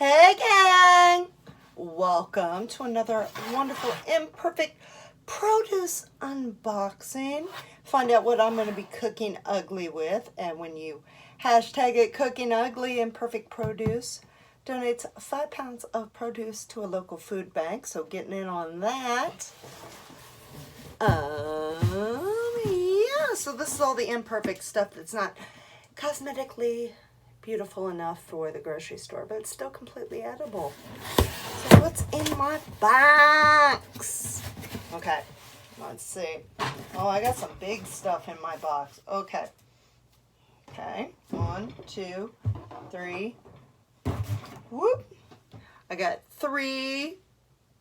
Hey gang! Welcome to another wonderful Imperfect Produce unboxing. Find out what I'm going to be cooking ugly with, and when you hashtag it cooking ugly, Imperfect Produce donates 5 pounds of produce to a local food bank, so getting in on that. Yeah, so this is all the imperfect stuff that's not cosmetically beautiful enough for the grocery store, but it's still completely edible. So what's in my box? Okay, let's see. Oh, I got some big stuff in my box. Okay. 1, 2, 3. Whoop. I got 3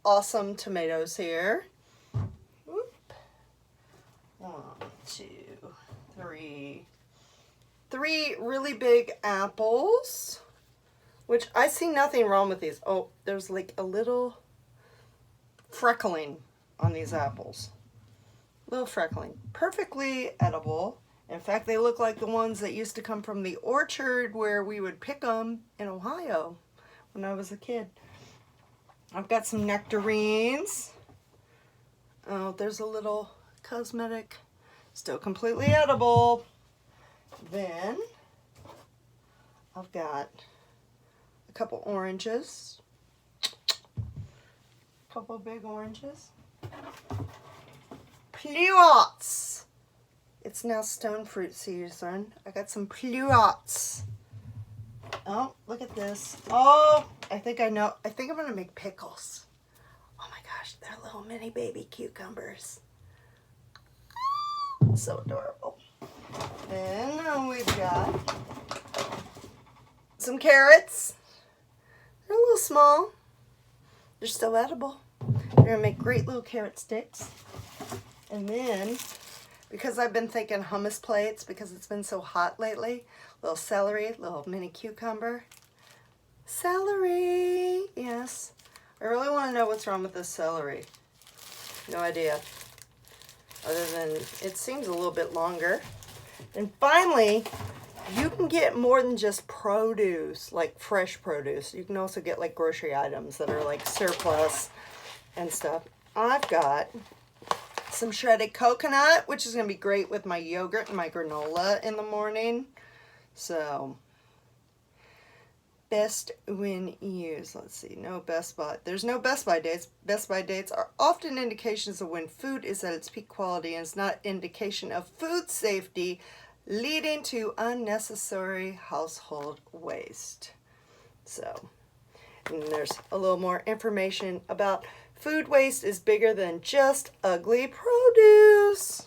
awesome tomatoes here. Whoop. 1, 2, 3. 3 really big apples, which I see nothing wrong with these. Oh, there's like a little freckling on these apples. Little freckling. Perfectly edible. In fact, they look like the ones that used to come from the orchard where we would pick them in Ohio when I was a kid. I've got some nectarines. Oh, there's a little cosmetic. Still completely edible. Then I've got a couple oranges, a couple big oranges, pluots. It's now stone fruit season. I got some pluots. Oh, look at this. Oh, I think I know. I think I'm going to make pickles. Oh my gosh, they're little mini baby cucumbers. So adorable. Then we've got some carrots. They're a little small. They're still edible. They're going to make great little carrot sticks. And then, because I've been thinking hummus plates because it's been so hot lately, little celery, little mini cucumber. Celery, yes. I really want to know what's wrong with this celery. No idea. Other than it seems a little bit longer. And finally, you can get more than just produce, like fresh produce. You can also get like grocery items that are like surplus and stuff. I've got some shredded coconut, which is going to be great with my yogurt and my granola in the morning. So, best when used. Let's see, no Best Buy. There's no Best Buy dates. Best Buy dates are often indications of when food is at its peak quality and is not indication of food safety, leading to unnecessary household waste. So, and there's a little more information about food waste is bigger than just ugly produce.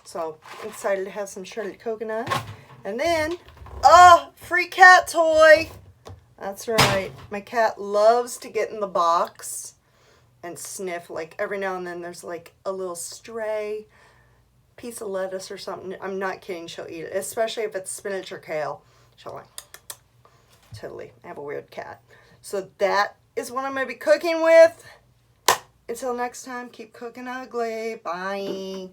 So, I'm excited to have some shredded coconut. And then, free cat toy. That's right. My cat loves to get in the box and sniff. Like every now and then there's like a little stray piece of lettuce or something. I'm not kidding. She'll eat it, especially if it's spinach or kale. She'll like, totally. I have a weird cat. So that is what I'm going to be cooking with. Until next time, keep cooking ugly. Bye.